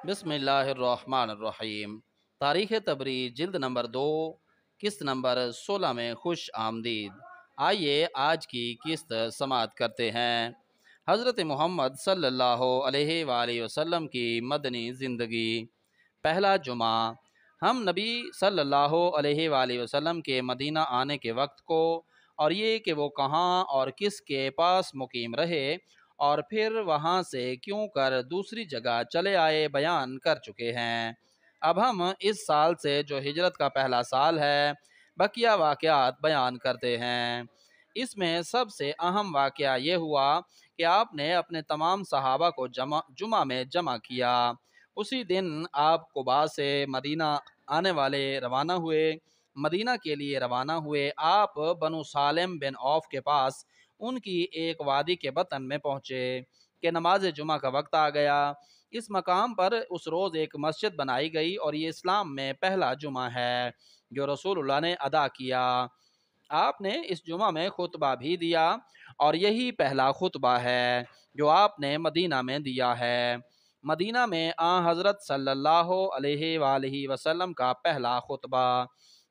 بسم اللہ الرحمن الرحیم۔ تاریخ تبریز جلد نمبر 2، قسط نمبر 16 میں خوش آمدید۔ آئیے آج کی قسط سماعت کرتے ہیں۔ حضرت محمد صلی اللہ علیہ وآلہ وسلم کی مدنی زندگی۔ پہلا جمعہ۔ ہم نبی صلی اللہ علیہ وآلہ وسلم کے مدینہ آنے کے وقت کو اور یہ کہ وہ کہاں اور کس کے پاس مقیم رہے اور پھر وہاں سے کیوں کر دوسری جگہ چلے آئے بیان کر چکے ہیں۔ اب ہم اس سال سے جو ہجرت کا پہلا سال ہے بقیہ واقعات بیان کرتے ہیں۔ اس میں سب سے اہم واقعہ یہ ہوا کہ آپ نے اپنے تمام صحابہ کو جمعہ میں جمع کیا۔ اسی دن آپ قباء سے مدینہ آنے والے روانہ ہوئے۔ مدینہ کے لیے روانہ ہوئے آپ بنو سالم بن عوف کے پاس ان کی ایک وادی کے بطن میں پہنچے کہ نماز جمعہ کا وقت آ گیا۔ اس مقام پر اس روز ایک مسجد بنائی گئی اور یہ اسلام میں پہلا جمعہ ہے جو رسول اللہ نے ادا کیا۔ آپ نے اس جمعہ میں خطبہ بھی دیا اور یہی پہلا خطبہ ہے جو آپ نے مدینہ میں دیا ہے۔ مدینہ میں حضرت صلی اللہ علیہ وآلہ وسلم کا پہلا خطبہ۔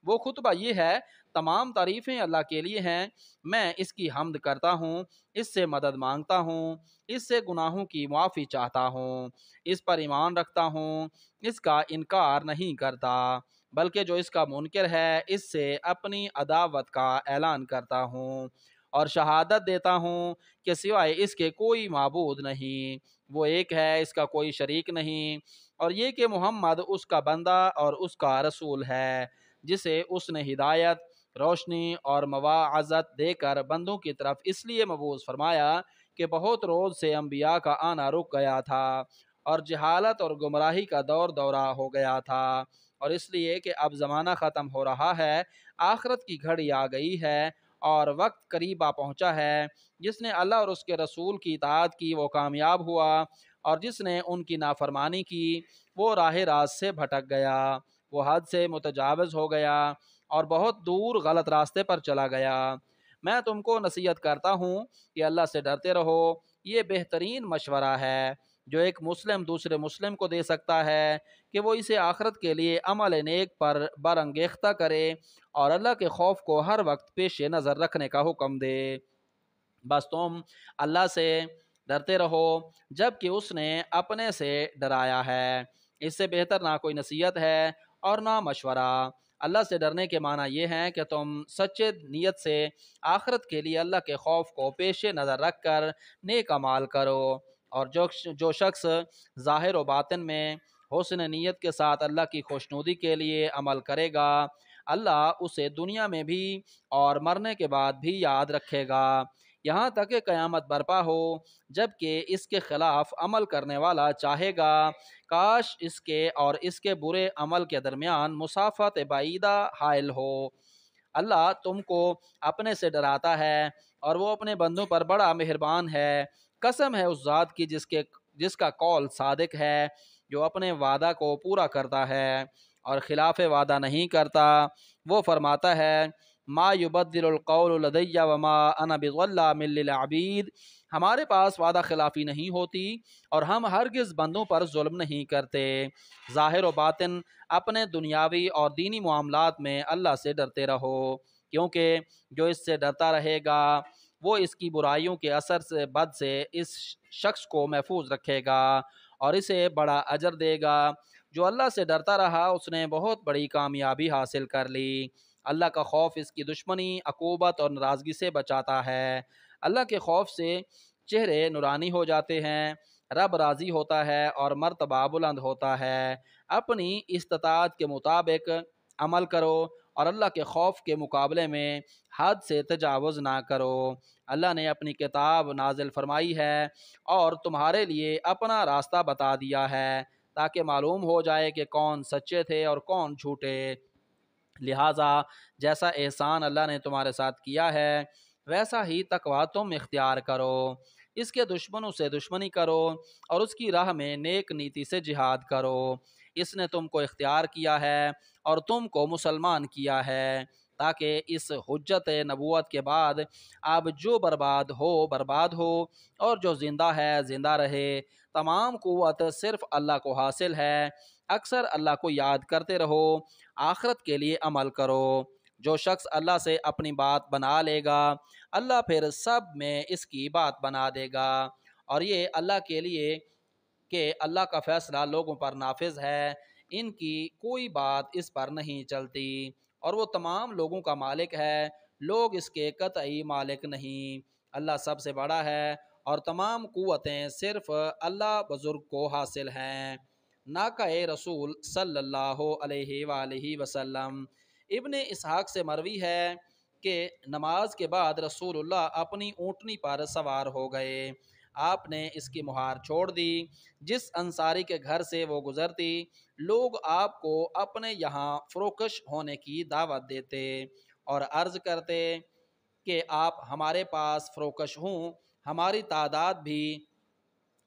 وہ خطبہ یہ ہے: تمام تعریفیں اللہ کے لیے ہیں، میں اس کی حمد کرتا ہوں، اس سے مدد مانگتا ہوں، اس سے گناہوں کی معافی چاہتا ہوں، اس پر ایمان رکھتا ہوں، اس کا انکار نہیں کرتا، بلکہ جو اس کا منکر ہے اس سے اپنی عداوت کا اعلان کرتا ہوں، اور شہادت دیتا ہوں کہ سوائے اس کے کوئی معبود نہیں، وہ ایک ہے، اس کا کوئی شریک نہیں، اور یہ کہ محمد اس کا بندہ اور اس کا رسول ہے جسے اس نے ہدایت، روشنی اور مواعظت دے کر بندوں کی طرف اس لیے مبعوث فرمایا کہ بہت روز سے انبیاء کا آنا رک گیا تھا اور جہالت اور گمراہی کا دور دورہ ہو گیا تھا، اور اس لیے کہ اب زمانہ ختم ہو رہا ہے، آخرت کی گھڑی آ گئی ہے اور وقت قریب آ پہنچا ہے۔ جس نے اللہ اور اس کے رسول کی اطاعت کی وہ کامیاب ہوا، اور جس نے ان کی نافرمانی کی وہ راہ راست سے بھٹک گیا، وہ حد سے متجاوز ہو گیا اور بہت دور غلط راستے پر چلا گیا۔ میں تم کو نصیحت کرتا ہوں کہ اللہ سے ڈرتے رہو، یہ بہترین مشورہ ہے جو ایک مسلم دوسرے مسلم کو دے سکتا ہے کہ وہ اسے آخرت کے لیے عمل نیک پر برانگیختہ کرے اور اللہ کے خوف کو ہر وقت پیش نظر رکھنے کا حکم دے۔ بس تم اللہ سے ڈرتے رہو جب کہ اس نے اپنے سے ڈرایا ہے، اس سے بہتر نہ کوئی نصیحت ہے اور نہ مشورہ۔ اللہ سے ڈرنے کے معنی یہ ہیں کہ تم سچے نیت سے آخرت کے لیے اللہ کے خوف کو پیش نظر رکھ کر نیک اعمال کرو، اور جو شخص ظاہر و باطن میں حسن نیت کے ساتھ اللہ کی خوشنودی کے لیے عمل کرے گا، اللہ اسے دنیا میں بھی اور مرنے کے بعد بھی یاد رکھے گا، یہاں تک کہ قیامت برپا ہو، جب کہ اس کے خلاف عمل کرنے والا چاہے گا کاش اس کے اور اس کے برے عمل کے درمیان مسافت بعیدہ حائل ہو۔ اللہ تم کو اپنے سے ڈراتا ہے اور وہ اپنے بندوں پر بڑا مہربان ہے۔ قسم ہے اس ذات کی جس کا قول صادق ہے، جو اپنے وعدہ کو پورا کرتا ہے اور خلاف وعدہ نہیں کرتا۔ وہ فرماتا ہے: ما یبدل القول لدی وما انا بظلام للعبید، ہمارے پاس وعدہ خلافی نہیں ہوتی اور ہم ہرگز بندوں پر ظلم نہیں کرتے۔ ظاہر و باطن اپنے دنیاوی اور دینی معاملات میں اللہ سے ڈرتے رہو، کیونکہ جو اس سے ڈرتا رہے گا وہ اس کی برائیوں کے اثر سے بد سے اس شخص کو محفوظ رکھے گا اور اسے بڑا اجر دے گا۔ جو اللہ سے ڈرتا رہا اس نے بہت بڑی کامیابی حاصل کر لی۔ اللہ کا خوف اس کی دشمنی، عقوبت اور ناراضگی سے بچاتا ہے۔ اللہ کے خوف سے چہرے نورانی ہو جاتے ہیں، رب راضی ہوتا ہے اور مرتبہ بلند ہوتا ہے۔ اپنی استطاعت کے مطابق عمل کرو اور اللہ کے خوف کے مقابلے میں حد سے تجاوز نہ کرو۔ اللہ نے اپنی کتاب نازل فرمائی ہے اور تمہارے لیے اپنا راستہ بتا دیا ہے تاکہ معلوم ہو جائے کہ کون سچے تھے اور کون جھوٹے۔ لہٰذا جیسا احسان اللہ نے تمہارے ساتھ کیا ہے ویسا ہی تقویٰ تم اختیار کرو، اس کے دشمنوں سے دشمنی کرو اور اس کی راہ میں نیک نیتی سے جہاد کرو۔ اس نے تم کو اختیار کیا ہے اور تم کو مسلمان کیا ہے، تاکہ اس حجت نبوت کے بعد اب جو برباد ہو اور جو زندہ ہے زندہ رہے۔ تمام قوت صرف اللہ کو حاصل ہے۔ اکثر اللہ کو یاد کرتے رہو، آخرت کے لیے عمل کرو۔ جو شخص اللہ سے اپنی بات بنا لے گا، اللہ پھر سب میں اس کی بات بنا دے گا، اور یہ اللہ کے لیے کہ اللہ کا فیصلہ لوگوں پر نافذ ہے، ان کی کوئی بات اس پر نہیں چلتی، اور وہ تمام لوگوں کا مالک ہے، لوگ اس کے قطعی مالک نہیں۔ اللہ سب سے بڑا ہے اور تمام قوتیں صرف اللہ بزرگ کو حاصل ہیں۔ ناقہ رسول صلی اللہ علیہ وآلہ وسلم۔ ابن اسحاق سے مروی ہے کہ نماز کے بعد رسول اللہ اپنی اونٹنی پر سوار ہو گئے۔ آپ نے اس کی مہار چھوڑ دی۔ جس انصاری کے گھر سے وہ گزرتی، لوگ آپ کو اپنے یہاں فروکش ہونے کی دعوت دیتے اور عرض کرتے کہ آپ ہمارے پاس فروکش ہوں، ہماری تعداد بھی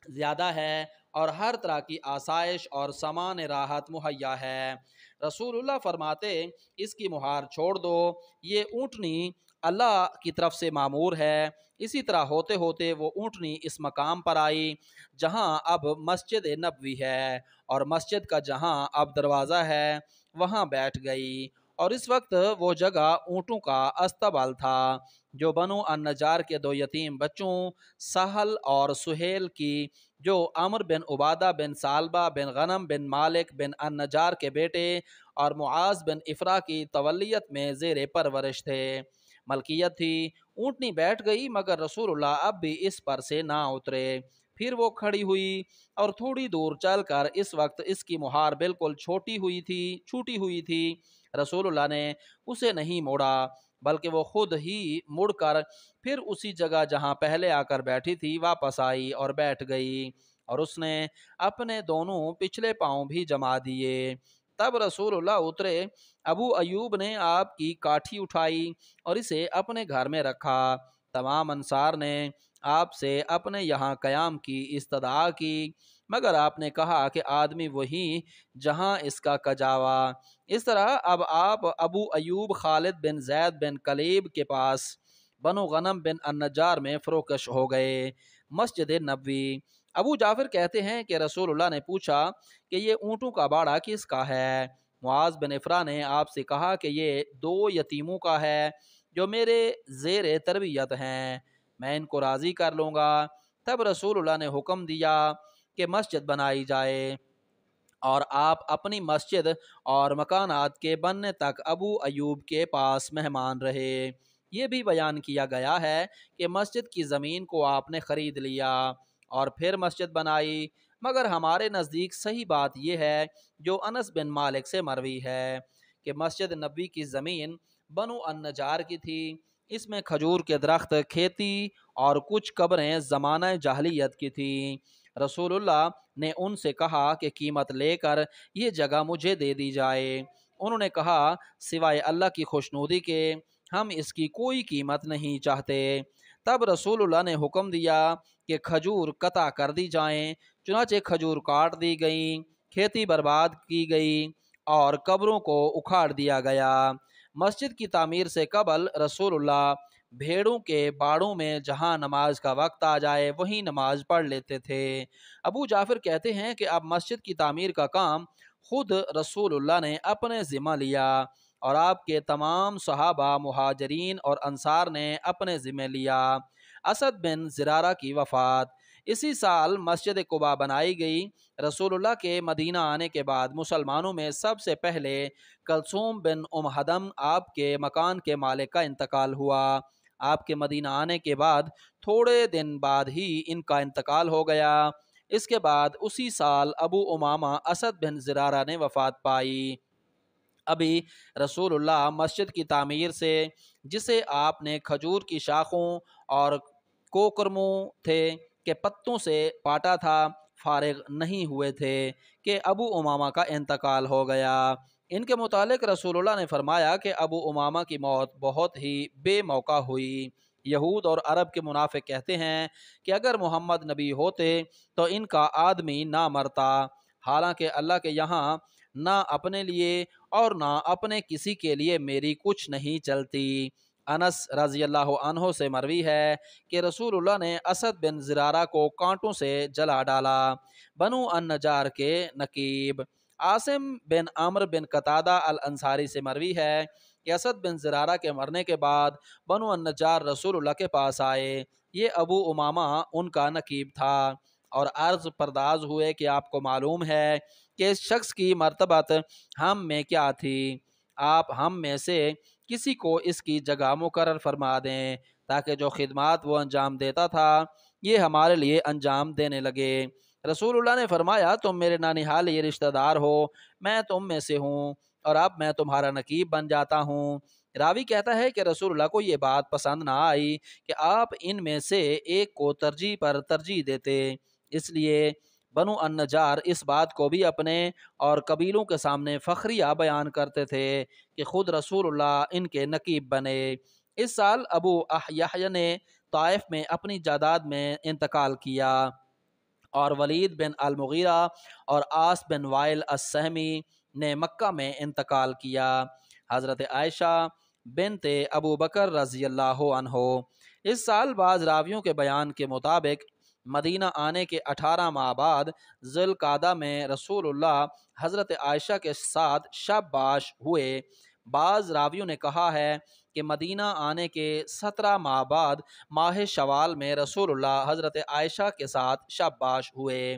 زیادہ ہے اور ہر طرح کی آسائش اور سامان راحت مہیا ہے۔ رسول اللہ فرماتے، اس کی مہار چھوڑ دو، یہ اونٹنی اللہ کی طرف سے مامور ہے۔ اسی طرح ہوتے ہوتے وہ اونٹنی اس مقام پر آئی جہاں اب مسجد نبوی ہے، اور مسجد کا جہاں اب دروازہ ہے وہاں بیٹھ گئی، اور اس وقت وہ جگہ اونٹوں کا استبل تھا جو بنو النجار کے دو یتیم بچوں سہل اور سہیل کی، جو عمر بن عبادہ بن سالبہ بن غنم بن مالک بن النجار کے بیٹے اور معاذ بن افرا کی تولیت میں زیر پرورش تھے، ملکیت تھی۔ اونٹنی بیٹھ گئی مگر رسول اللہ اب بھی اس پر سے نہ اترے۔ پھر وہ کھڑی ہوئی اور تھوڑی دور چل کر اس وقت اس کی مہار بالکل چھوٹی ہوئی تھی۔ رسول اللہ نے اسے نہیں موڑا بلکہ وہ خود ہی مڑ کر پھر اسی جگہ جہاں پہلے آ کر بیٹھی تھی واپس آئی اور بیٹھ گئی، اور اس نے اپنے دونوں پچھلے پاؤں بھی جما دیے۔ تب رسول اللہ اترے۔ ابو ایوب نے آپ کی کاٹھی اٹھائی اور اسے اپنے گھر میں رکھا۔ تمام انصار نے آپ سے اپنے یہاں قیام کی استدعا کی، مگر آپ نے کہا کہ آدمی وہی جہاں اس کا کجاوا۔ اس طرح اب آپ ابو ایوب خالد بن زید بن کلیب کے پاس بنو غنم بن النجار میں فروکش ہو گئے۔ مسجد نبوی۔ ابو جعفر کہتے ہیں کہ رسول اللہ نے پوچھا کہ یہ اونٹوں کا باڑہ کس کا ہے؟ معاذ بن افرا نے آپ سے کہا کہ یہ دو یتیموں کا ہے جو میرے زیر تربیت ہیں، میں ان کو راضی کر لوں گا۔ تب رسول اللہ نے حکم دیا کہ مسجد بنائی جائے، اور آپ اپنی مسجد اور مکانات کے بننے تک ابو ایوب کے پاس مہمان رہے۔ یہ بھی بیان کیا گیا ہے کہ مسجد کی زمین کو آپ نے خرید لیا اور پھر مسجد بنائی، مگر ہمارے نزدیک صحیح بات یہ ہے جو انس بن مالک سے مروی ہے کہ مسجد نبوی کی زمین بنو النجار کی تھی، اس میں کھجور کے درخت، کھیتی اور کچھ قبریں زمانہ جاہلیت کی تھیں۔ رسول اللہ نے ان سے کہا کہ قیمت لے کر یہ جگہ مجھے دے دی جائے۔ انہوں نے کہا سوائے اللہ کی خوشنودی کے ہم اس کی کوئی قیمت نہیں چاہتے۔ تب رسول اللہ نے حکم دیا کہ کھجور قطع کر دی جائیں، چنانچہ کھجور کاٹ دی گئیں، کھیتی برباد کی گئی اور قبروں کو اکھاڑ دیا گیا۔ مسجد کی تعمیر سے قبل رسول اللہ بھیڑوں کے باڑوں میں جہاں نماز کا وقت آ جائے وہیں نماز پڑھ لیتے تھے۔ ابو جعفر کہتے ہیں کہ اب مسجد کی تعمیر کا کام خود رسول اللہ نے اپنے ذمہ لیا اور آپ کے تمام صحابہ مہاجرین اور انصار نے اپنے ذمہ لیا۔ اسد بن زرارہ کی وفات۔ اسی سال مسجد قباء بنائی گئی۔ رسول اللہ کے مدینہ آنے کے بعد مسلمانوں میں سب سے پہلے کلثوم بن حدم آپ کے مکان کے مالک کا انتقال ہوا۔ آپ کے مدینہ آنے کے بعد تھوڑے دن بعد ہی ان کا انتقال ہو گیا۔ اس کے بعد اسی سال ابو امامہ اسد بن زرارہ نے وفات پائی۔ ابھی رسول اللہ مسجد کی تعمیر سے، جسے آپ نے کھجور کی شاخوں اور کوکرموں تھے کہ پتوں سے پاٹا تھا، فارغ نہیں ہوئے تھے کہ ابو امامہ کا انتقال ہو گیا۔ ان کے متعلق رسول اللہ نے فرمایا کہ ابو امامہ کی موت بہت ہی بے موقع ہوئی۔ یہود اور عرب کے منافق کہتے ہیں کہ اگر محمد نبی ہوتے تو ان کا آدمی نہ مرتا، حالانکہ اللہ کے یہاں نہ اپنے لیے اور نہ اپنے کسی کے لیے میری کچھ نہیں چلتی۔ انس رضی اللہ عنہ سے مروی ہے کہ رسول اللہ نے اسد بن زرارہ کو کانٹوں سے جلا ڈالا۔ بنو النجار کے نقیب عاصم بن عمرو بن قتادہ الانصاری سے مروی ہے کہ اسد بن زرارہ کے مرنے کے بعد بنو النجار رسول اللہ کے پاس آئے۔ یہ ابو امامہ ان کا نقیب تھا اور عرض پرداز ہوئے کہ آپ کو معلوم ہے کہ اس شخص کی مرتبت ہم میں کیا تھی، آپ ہم میں سے کسی کو اس کی جگہ مقرر فرما دیں تاکہ جو خدمات وہ انجام دیتا تھا یہ ہمارے لیے انجام دینے لگے۔ رسول اللہ نے فرمایا تم میرے نانحالی رشتہ دار ہو، میں تم میں سے ہوں اور اب میں تمہارا نقیب بن جاتا ہوں۔ راوی کہتا ہے کہ رسول اللہ کو یہ بات پسند نہ آئی کہ آپ ان میں سے ایک کو ترجیح پر ترجیح دیتے، اس لیے بنو النجار اس بات کو بھی اپنے اور قبیلوں کے سامنے فخریہ بیان کرتے تھے کہ خود رسول اللہ ان کے نقیب بنے۔ اس سال ابو یحییٰ نے طائف میں اپنی جائیداد میں انتقال کیا اور ولید بن المغیرہ اور عاص بن وائل السہمی نے مکہ میں انتقال کیا۔ حضرت عائشہ بنت ابو بکر رضی اللہ عنہ اس سال بعض راویوں کے بیان کے مطابق مدینہ آنے کے 18 ماہ بعد ذی القعدہ میں رسول اللہ حضرت عائشہ کے ساتھ شب باش ہوئے۔ بعض راویوں نے کہا ہے کہ مدینہ آنے کے 17 ماہ بعد ماہ شوال میں رسول اللہ حضرت عائشہ کے ساتھ شب باش ہوئے۔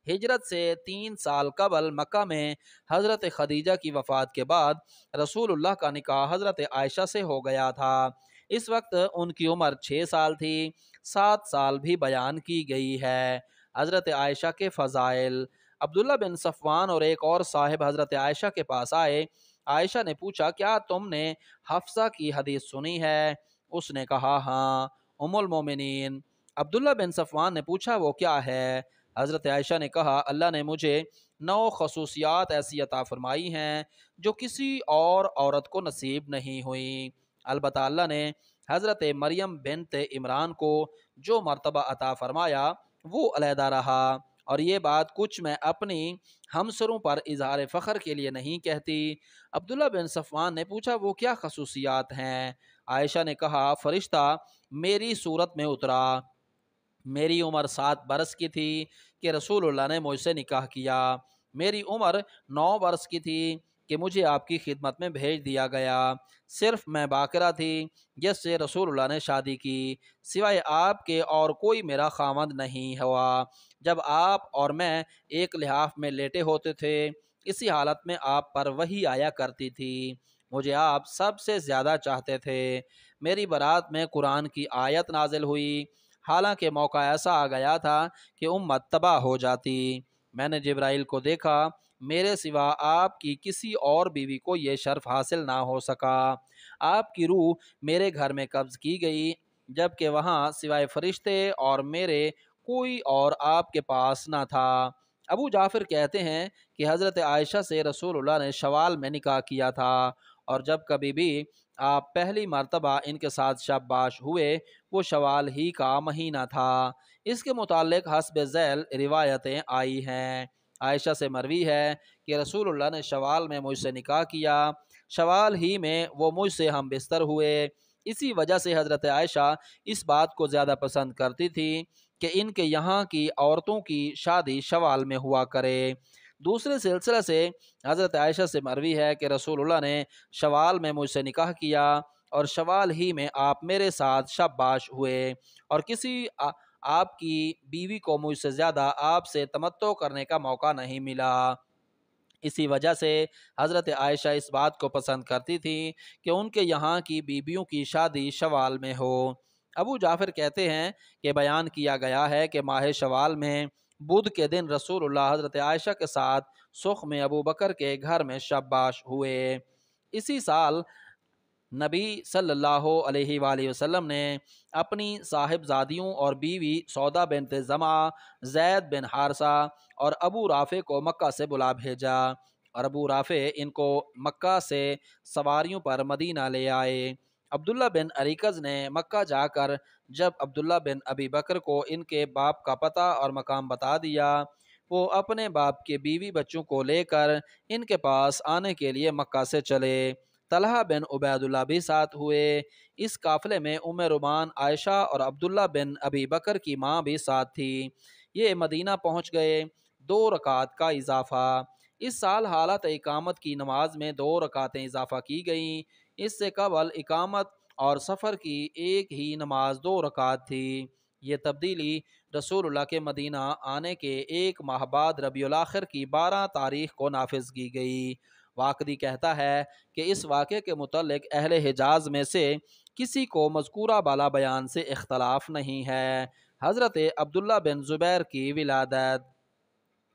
ہجرت سے 3 سال قبل مکہ میں حضرت خدیجہ کی وفات کے بعد رسول اللہ کا نکاح حضرت عائشہ سے ہو گیا تھا۔ اس وقت ان کی عمر 6 سال تھی۔ 7 سال بھی بیان کی گئی ہے۔ حضرت عائشہ کے فضائل۔ عبداللہ بن صفوان اور ایک اور صاحب حضرت عائشہ کے پاس آئے۔ عائشہ نے پوچھا کیا تم نے حفصہ کی حدیث سنی ہے؟ اس نے کہا ہاں، ام المومنین۔ عبداللہ بن صفوان نے پوچھا وہ کیا ہے؟ حضرت عائشہ نے کہا اللہ نے مجھے 9 خصوصیات ایسی عطا فرمائی ہیں جو کسی اور عورت کو نصیب نہیں ہوئیں۔ البتہ اللہ نے حضرت مریم بنت عمران کو جو مرتبہ عطا فرمایا وہ علیحدہ رہا، اور یہ بات کچھ میں اپنی ہمسروں پر اظہار فخر کے لیے نہیں کہتی۔ عبداللہ بن صفوان نے پوچھا وہ کیا خصوصیات ہیں؟ عائشہ نے کہا فرشتہ میری صورت میں اترا، میری عمر 7 برس کی تھی کہ رسول اللہ نے مجھ سے نکاح کیا، میری عمر 9 برس کی تھی کہ مجھے آپ کی خدمت میں بھیج دیا گیا، صرف میں باقرہ تھی جس سے رسول اللہ نے شادی کی، سوائے آپ کے اور کوئی میرا خاوند نہیں ہوا۔ جب آپ اور میں ایک لحاف میں لیٹے ہوتے تھے اسی حالت میں آپ پر وحی آیا کرتی تھی، مجھے آپ سب سے زیادہ چاہتے تھے۔ میری برات میں قرآن کی آیت نازل ہوئی، حالانکہ موقع ایسا آ گیا تھا کہ امت تباہ ہو جاتی۔ میں نے جبرائیل کو دیکھا، میرے سوا آپ کی کسی اور بیوی کو یہ شرف حاصل نہ ہو سکا۔ آپ کی روح میرے گھر میں قبض کی گئی جبکہ وہاں سوائے فرشتے اور میرے کوئی اور آپ کے پاس نہ تھا۔ ابو جعفر کہتے ہیں کہ حضرت عائشہ سے رسول اللہ نے شوال میں نکاح کیا تھا، اور جب کبھی بھی آپ پہلی مرتبہ ان کے ساتھ شب باش ہوئے وہ شوال ہی کا مہینہ تھا۔ اس کے متعلق حسب ذیل روایتیں آئی ہیں۔ عائشہ سے مروی ہے کہ رسول اللہ نے شوال میں مجھ سے نکاح کیا، شوال ہی میں وہ مجھ سے ہم بستر ہوئے۔ اسی وجہ سے حضرت عائشہ اس بات کو زیادہ پسند کرتی تھی کہ ان کے یہاں کی عورتوں کی شادی شوال میں ہوا کرے۔ دوسرے سلسلے سے حضرت عائشہ سے مروی ہے کہ رسول اللہ نے شوال میں مجھ سے نکاح کیا اور شوال ہی میں آپ میرے ساتھ شب باش ہوئے، اور کسی آپ کی بیوی کو مجھ سے زیادہ آپ سے تمتع کرنے کا موقع نہیں ملا۔ اسی وجہ سے حضرت عائشہ اس بات کو پسند کرتی تھی کہ ان کے یہاں کی بیویوں کی شادی شوال میں ہو۔ ابو جعفر کہتے ہیں کہ بیان کیا گیا ہے کہ ماہ شوال میں بدھ کے دن رسول اللہ حضرت عائشہ کے ساتھ سخ میں ابو بکر کے گھر میں شب باش ہوئے۔ اسی سال نبی صلی اللہ علیہ وآلہ وسلم نے اپنی صاحبزادیوں اور بیوی سودا بنت زمعہ، زید بن حارثہ اور ابو رافع کو مکہ سے بلا بھیجا، اور ابو رافع ان کو مکہ سے سواریوں پر مدینہ لے آئے۔ عبداللہ بن اریکز نے مکہ جا کر جب عبداللہ بن ابی بکر کو ان کے باپ کا پتہ اور مقام بتا دیا وہ اپنے باپ کے بیوی بچوں کو لے کر ان کے پاس آنے کے لیے مکہ سے چلے۔ طلحہ بن عبید اللہ بھی ساتھ ہوئے۔ اس قافلے میں ام رومان، عائشہ اور عبداللہ بن ابی بکر کی ماں بھی ساتھ تھی۔ یہ مدینہ پہنچ گئے۔ 2 رکعت کا اضافہ۔ اس سال حالت اقامت کی نماز میں 2 رکعتیں اضافہ کی گئیں۔ اس سے قبل اقامت اور سفر کی ایک ہی نماز 2 رکعت تھی۔ یہ تبدیلی رسول اللہ کے مدینہ آنے کے 1 ماہ بعد ربیع الاخر کی 12 تاریخ کو نافذ کی گئی۔ واقدی کہتا ہے کہ اس واقعے کے متعلق اہل حجاز میں سے کسی کو مذکورہ بالا بیان سے اختلاف نہیں ہے۔ حضرت عبداللہ بن زبیر کی ولادت۔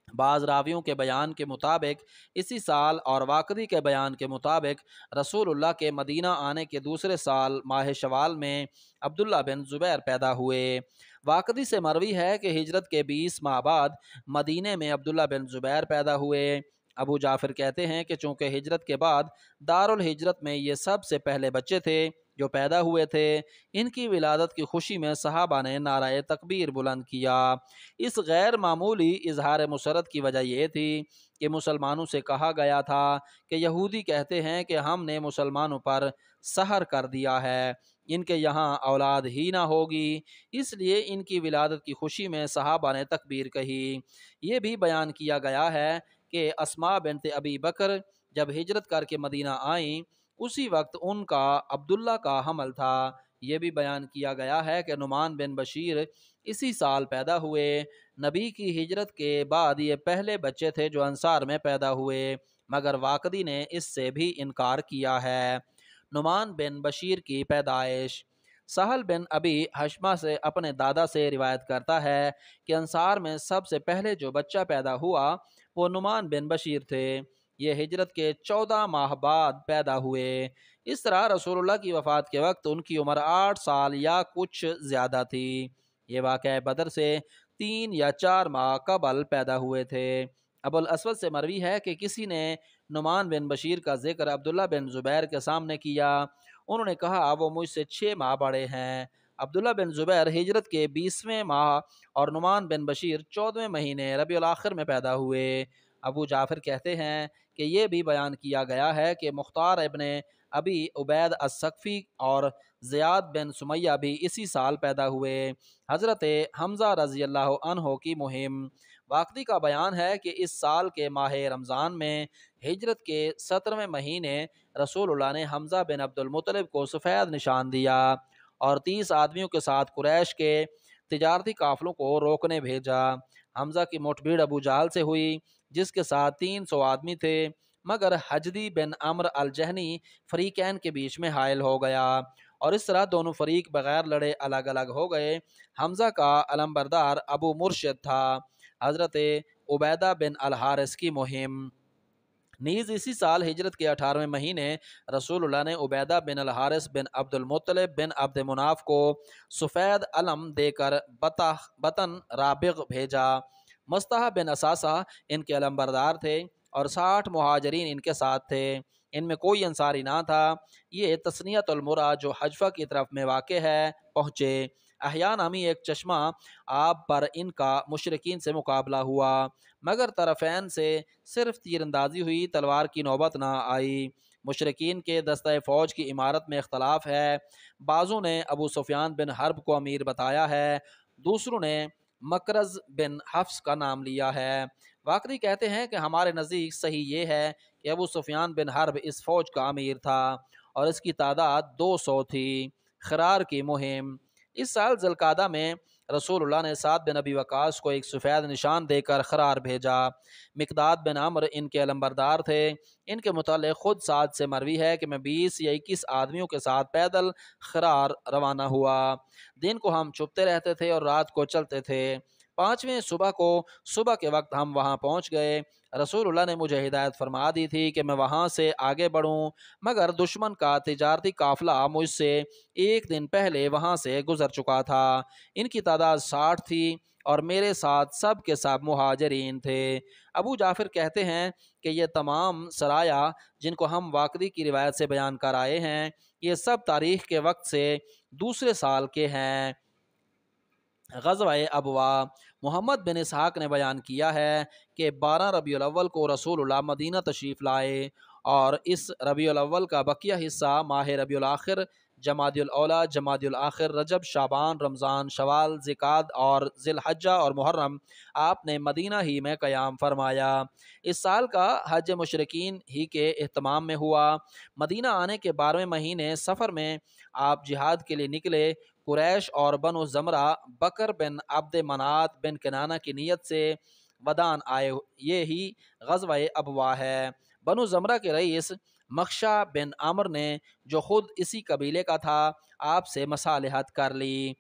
بعض راویوں کے بیان کے مطابق اسی سال اور واقدی کے بیان کے مطابق رسول اللہ کے مدینہ آنے کے دوسرے سال ماہ شوال میں عبداللہ بن زبیر پیدا ہوئے۔ واقدی سے مروی ہے کہ ہجرت کے 20 ماہ بعد مدینے میں عبداللہ بن زبیر پیدا ہوئے۔ ابو جعفر کہتے ہیں کہ چونکہ ہجرت کے بعد دارالہجرت میں یہ سب سے پہلے بچے تھے جو پیدا ہوئے تھے، ان کی ولادت کی خوشی میں صحابہ نے نعرہ تکبیر بلند کیا۔ اس غیر معمولی اظہار مسرت کی وجہ یہ تھی کہ مسلمانوں سے کہا گیا تھا کہ یہودی کہتے ہیں کہ ہم نے مسلمانوں پر سحر کر دیا ہے، ان کے یہاں اولاد ہی نہ ہوگی، اس لیے ان کی ولادت کی خوشی میں صحابہ نے تکبیر کہی۔ یہ بھی بیان کیا گیا ہے کہ اسماء بنت ابی بکر جب ہجرت کر کے مدینہ آئیں اسی وقت ان کا عبداللہ کا حمل تھا۔ یہ بھی بیان کیا گیا ہے کہ نعمان بن بشیر اسی سال پیدا ہوئے۔ نبی کی ہجرت کے بعد یہ پہلے بچے تھے جو انصار میں پیدا ہوئے، مگر واقدی نے اس سے بھی انکار کیا ہے۔ نعمان بن بشیر کی پیدائش۔ سہل بن ابی حشمہ سے اپنے دادا سے روایت کرتا ہے کہ انصار میں سب سے پہلے جو بچہ پیدا ہوا وہ نعمان بن بشیر تھے۔ یہ ہجرت کے 14 ماہ بعد پیدا ہوئے۔ اس طرح رسول اللہ کی وفات کے وقت ان کی عمر 8 سال یا کچھ زیادہ تھی۔ یہ واقعہ بدر سے 3 یا 4 ماہ قبل پیدا ہوئے تھے۔ ابو الاسود سے مروی ہے کہ کسی نے نعمان بن بشیر کا ذکر عبداللہ بن زبیر کے سامنے کیا، انہوں نے کہا وہ مجھ سے 6 ماہ بڑے ہیں۔ عبداللہ بن زبیر ہجرت کے 20ویں ماہ اور نعمان بن بشیر 14ویں مہینے ربیع الاخر میں پیدا ہوئے۔ ابو جعفر کہتے ہیں کہ یہ بھی بیان کیا گیا ہے کہ مختار ابن ابی عبید الثقفی اور زیاد بن سمیہ بھی اسی سال پیدا ہوئے۔ حضرت حمزہ رضی اللہ عنہ کی مہم۔ واقعی کا بیان ہے کہ اس سال کے ماہ رمضان میں ہجرت کے 17ویں مہینے رسول اللہ نے حمزہ بن عبد المطلب کو سفید نشان دیا اور 30 آدمیوں کے ساتھ قریش کے تجارتی قافلوں کو روکنے بھیجا۔ حمزہ کی مٹ بھیڑ ابو جہل سے ہوئی جس کے ساتھ 300 آدمی تھے، مگر حجدی بن عمر الجہنی فریقین کے بیچ میں حائل ہو گیا اور اس طرح دونوں فریق بغیر لڑے الگ الگ ہو گئے۔ حمزہ کا علمبردار ابو مرشد تھا۔ حضرت عبیدہ بن الحارث کی مہم۔ نیز اسی سال ہجرت کے 18ویں مہینے رسول اللہ نے عبیدہ بن الحارث بن عبد المطلب بن عبد مناف کو سفید علم دے کر بطن رابغ بھیجا۔ مصطح بن اساسہ ان کے علمبردار تھے اور 60 مہاجرین ان کے ساتھ تھے، ان میں کوئی انصاری نہ تھا۔ یہ تسنیۃ المرا جو حجفہ کی طرف میں واقع ہے پہنچے۔ احیا نامی ایک چشمہ آب پر ان کا مشرکین سے مقابلہ ہوا، مگر طرفین سے صرف تیر اندازی ہوئی، تلوار کی نوبت نہ آئی۔ مشرکین کے دستہ فوج کی عمارت میں اختلاف ہے، بعضوں نے ابو سفیان بن حرب کو امیر بتایا ہے، دوسروں نے مکرز بن حفص کا نام لیا ہے۔ واقعی کہتے ہیں کہ ہمارے نزدیک صحیح یہ ہے کہ ابو سفیان بن حرب اس فوج کا امیر تھا اور اس کی تعداد 200 تھی۔ خرار کی مہم۔ اس سال ذوالقعدہ میں رسول اللہ نے سعد بن ابی وقاص کو ایک سفید نشان دے کر خرار بھیجا۔ مقداد بن عمر ان کے علمبردار تھے۔ ان کے متعلق خود سعد سے مروی ہے کہ میں 20 یا 21 آدمیوں کے ساتھ پیدل خرار روانہ ہوا۔ دن کو ہم چھپتے رہتے تھے اور رات کو چلتے تھے۔ 5ویں صبح کے وقت ہم وہاں پہنچ گئے۔ رسول اللہ نے مجھے ہدایت فرما دی تھی کہ میں وہاں سے آگے بڑھوں، مگر دشمن کا تجارتی قافلہ مجھ سے 1 دن پہلے وہاں سے گزر چکا تھا۔ ان کی تعداد 60 تھی اور میرے ساتھ سب کے سب مہاجرین تھے۔ ابو جعفر کہتے ہیں کہ یہ تمام سرایا جن کو ہم واقعی کی روایت سے بیان کر آئے ہیں، یہ سب تاریخ کے وقت سے دوسرے سال کے ہیں۔ غزوہ ابوا محمد بن اسحاق نے بیان کیا ہے کہ 12 ربیع الاول کو رسول اللہ مدینہ تشریف لائے، اور اس ربیع الاول کا بقیہ حصہ ماہ ربیع الاخر، جمادی الاولیٰ، جمادی الاخر، رجب، شعبان، رمضان، شوال، ذیقعدہ اور ذی الحجہ اور محرم آپ نے مدینہ ہی میں قیام فرمایا۔ اس سال کا حج مشرکین ہی کے اہتمام میں ہوا۔ مدینہ آنے کے 12ویں مہینے سفر میں آپ جہاد کے لیے نکلے۔ قریش اور بنو زمرہ بکر بن عبد منات بن کنانہ کی نیت سے ودان آئے، یہ ہی غزوہ ابوا ہے۔ بنو زمرہ کے رئیس مخشہ بن عمر نے، جو خود اسی قبیلے کا تھا، آپ سے مصالحت کر لی۔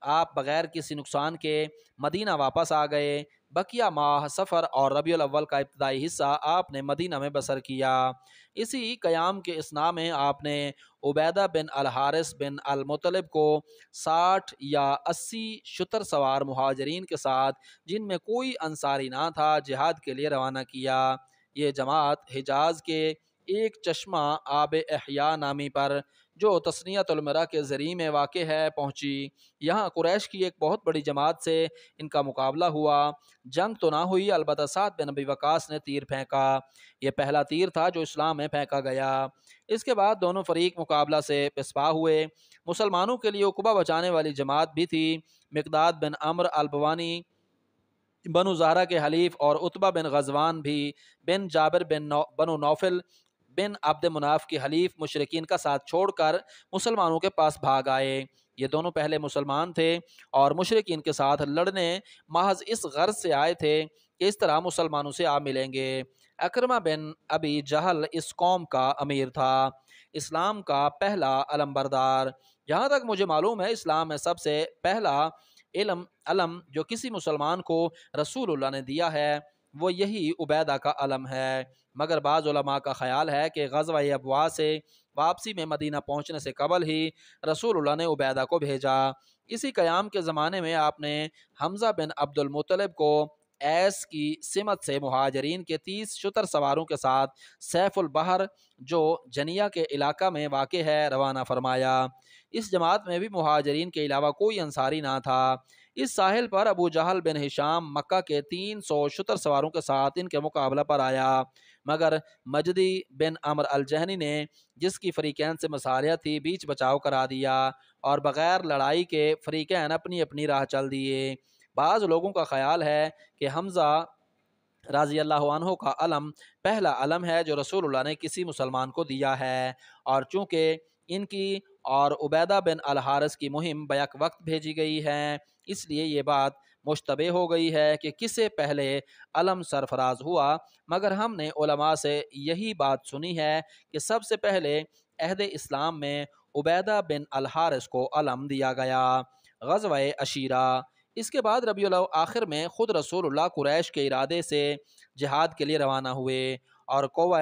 آپ بغیر کسی نقصان کے مدینہ واپس آ گئے۔ بقیہ ماہ سفر اور ربیع الاول کا ابتدائی حصہ آپ نے مدینہ میں بسر کیا۔ اسی قیام کے اثناء میں آپ نے عبیدہ بن الحارث بن المطلب کو 60 یا 80 شتر سوار مہاجرین کے ساتھ، جن میں کوئی انصاری نہ تھا، جہاد کے لیے روانہ کیا۔ یہ جماعت حجاز کے ایک چشمہ آب احیا نامی پر، جو تثنیۃ المرا کے ذریعے میں واقع ہے، پہنچی۔ یہاں قریش کی ایک بہت بڑی جماعت سے ان کا مقابلہ ہوا۔ جنگ تو نہ ہوئی، البتہ سعد بن ابی وقاص نے تیر پھینکا۔ یہ پہلا تیر تھا جو اسلام میں پھینکا گیا۔ اس کے بعد دونوں فریق مقابلہ سے پسپا ہوئے۔ مسلمانوں کے لیے عقبہ بچانے والی جماعت بھی تھی۔ مقداد بن عمر البوانی بنو زہرہ کے حلیف اور عتبہ بن غزوان بھی بن جابر بنو نوفل بن عبد مناف کی حلیف مشرکین کا ساتھ چھوڑ کر مسلمانوں کے پاس بھاگ آئے۔ یہ دونوں پہلے مسلمان تھے اور مشرکین کے ساتھ لڑنے محض اس غرض سے آئے تھے کہ اس طرح مسلمانوں سے آ ملیں گے۔ اکرمہ بن ابی جہل اس قوم کا امیر تھا، اسلام کا پہلا علمبردار۔ جہاں تک مجھے معلوم ہے، اسلام میں سب سے پہلا علم جو کسی مسلمان کو رسول اللہ نے دیا ہے، وہ یہی عبیدہ کا علم ہے۔ مگر بعض علماء کا خیال ہے کہ غزوہ ابوا سے واپسی میں مدینہ پہنچنے سے قبل ہی رسول اللہ نے عبیدہ کو بھیجا۔ اسی قیام کے زمانے میں آپ نے حمزہ بن عبد المطلب کو ایس کی سمت سے مہاجرین کے 30 شتر سواروں کے ساتھ سیف البحر، جو جنیہ کے علاقہ میں واقع ہے، روانہ فرمایا۔ اس جماعت میں بھی مہاجرین کے علاوہ کوئی انصاری نہ تھا۔ اس ساحل پر ابو جہل بن ہشام مکہ کے 300 شتر سواروں کے ساتھ ان کے مقابلہ پر آیا، مگر مجدی بن عمر الجہنی نے، جس کی فریقین سے مصالحت تھی، بیچ بچاؤ کرا دیا اور بغیر لڑائی کے فریقین اپنی اپنی راہ چل دیے۔ بعض لوگوں کا خیال ہے کہ حمزہ رضی اللہ عنہ کا علم پہلا علم ہے جو رسول اللہ نے کسی مسلمان کو دیا ہے، اور چونکہ ان کی اور عبیدہ بن الحارث کی مہم بیک وقت بھیجی گئی ہے، اس لیے یہ بات مشتبہ ہو گئی ہے کہ کسے پہلے علم سرفراز ہوا، مگر ہم نے علماء سے یہی بات سنی ہے کہ سب سے پہلے عہد اسلام میں عبیدہ بن الحارث کو علم دیا گیا۔ غزوہ عشیرہ۔ اس کے بعد ربیع الاخر میں خود رسول اللہ قریش کے ارادے سے جہاد کے لیے روانہ ہوئے اور کوہ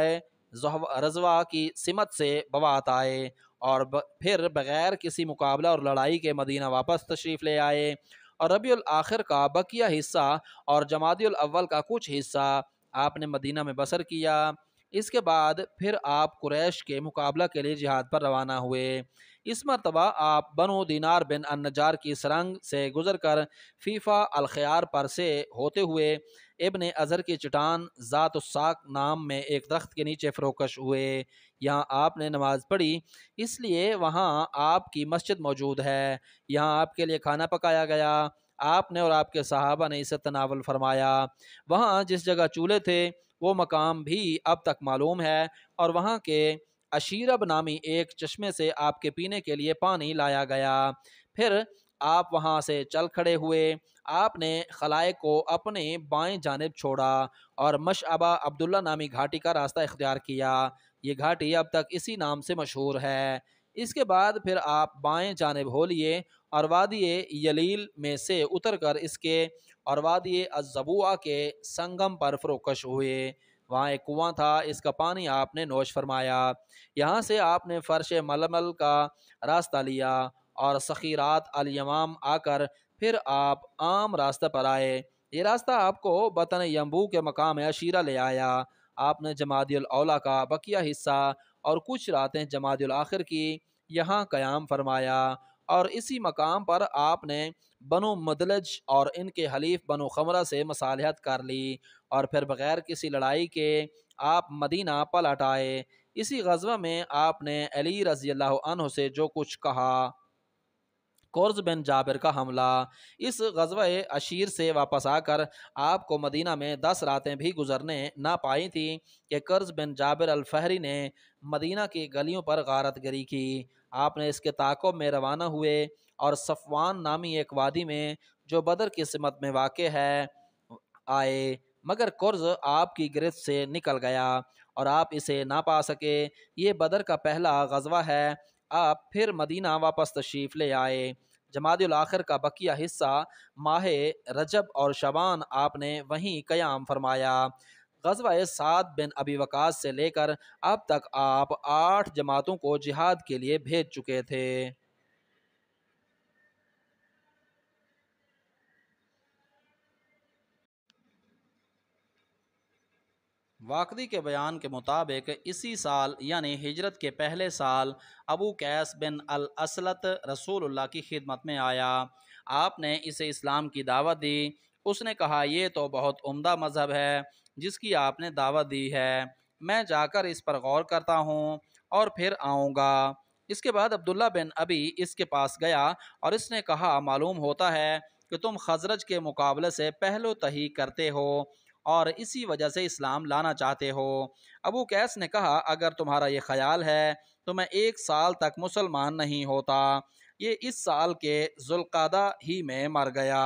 رضوہ کی سمت سے بوات آئے، اور پھر بغیر کسی مقابلہ اور لڑائی کے مدینہ واپس تشریف لے آئے، اور ربیع الاخر کا بقیہ حصہ اور جمادی الاول کا کچھ حصہ آپ نے مدینہ میں بسر کیا۔ اس کے بعد پھر آپ قریش کے مقابلہ کے لیے جہاد پر روانہ ہوئے۔ اس مرتبہ آپ بنو دینار بن النجار کی سرنگ سے گزر کر فیفا الخیار پر سے ہوتے ہوئے ابن ازر کی چٹان ذات الساق نام میں ایک درخت کے نیچے فروکش ہوئے۔ یہاں آپ نے نماز پڑھی، اس لیے وہاں آپ کی مسجد موجود ہے۔ یہاں آپ کے لیے کھانا پکایا گیا، آپ نے اور آپ کے صحابہ نے اسے تناول فرمایا۔ وہاں جس جگہ چولہے تھے وہ مقام بھی اب تک معلوم ہے، اور وہاں کے عشیرب نامی ایک چشمے سے آپ کے پینے کے لیے پانی لایا گیا۔ پھر آپ وہاں سے چل کھڑے ہوئے۔ آپ نے خلائق کو اپنے بائیں جانب چھوڑا اور مشعبہ عبداللہ نامی گھاٹی کا راستہ اختیار کیا۔ یہ گھاٹی اب تک اسی نام سے مشہور ہے۔ اس کے بعد پھر آپ بائیں جانب ہو لیے اور وادی یلیل میں سے اتر کر اس کے اور وادی الزبوع کے سنگم پر فروکش ہوئے۔ وہاں ایک کنواں تھا، اس کا پانی آپ نے نوش فرمایا۔ یہاں سے آپ نے فرش ململ کا راستہ لیا اور سخیرات الیمام آ کر پھر آپ عام راستہ پر آئے۔ یہ راستہ آپ کو بطن ینبو کے مقام عشیرہ لے آیا۔ آپ نے جمادی الاولیٰ کا بقیہ حصہ اور کچھ راتیں جمادی الاخر کی یہاں قیام فرمایا، اور اسی مقام پر آپ نے بنو مدلج اور ان کے حلیف بنو خمرہ سے مصالحت کر لی، اور پھر بغیر کسی لڑائی کے آپ مدینہ پلٹ آئے۔ اسی غزوہ میں آپ نے علی رضی اللہ عنہ سے جو کچھ کہا۔ قرظ بن جابر کا حملہ۔ اس غزوہ عشیر سے واپس آ کر آپ کو مدینہ میں 10 راتیں بھی گزرنے نہ پائی تھیں کہ قرظ بن جابر الفہری نے مدینہ کی گلیوں پر غارت گری کی۔ آپ نے اس کے تعاقب میں روانہ ہوئے اور صفوان نامی ایک وادی میں جو بدر کی سمت میں واقع ہے آئے، مگر قرظ آپ کی گرفت سے نکل گیا اور آپ اسے نہ پا سکے۔ یہ بدر کا پہلا غزوہ ہے۔ آپ پھر مدینہ واپس تشریف لے آئے۔ جمادی الاخر کا بقیہ حصہ ماہ رجب اور شعبان آپ نے وہیں قیام فرمایا۔ غزوہ سعد بن ابی وقاص سے لے کر اب تک آپ 8 جماعتوں کو جہاد کے لیے بھیج چکے تھے۔ واقعی کے بیان کے مطابق اسی سال یعنی ہجرت کے پہلے سال ابو قیس بن الاسلط رسول اللہ کی خدمت میں آیا۔ آپ نے اسے اسلام کی دعوت دی۔ اس نے کہا یہ تو بہت عمدہ مذہب ہے جس کی آپ نے دعوت دی ہے، میں جا کر اس پر غور کرتا ہوں اور پھر آؤں گا۔ اس کے بعد عبداللہ بن ابی اس کے پاس گیا اور اس نے کہا معلوم ہوتا ہے کہ تم خزرج کے مقابلے سے پہلو تہی کرتے ہو اور اسی وجہ سے اسلام لانا چاہتے ہو۔ ابو قیس نے کہا اگر تمہارا یہ خیال ہے تو میں 1 سال تک مسلمان نہیں ہوتا۔ یہ اس سال کے ذوالقعدہ ہی میں مر گیا۔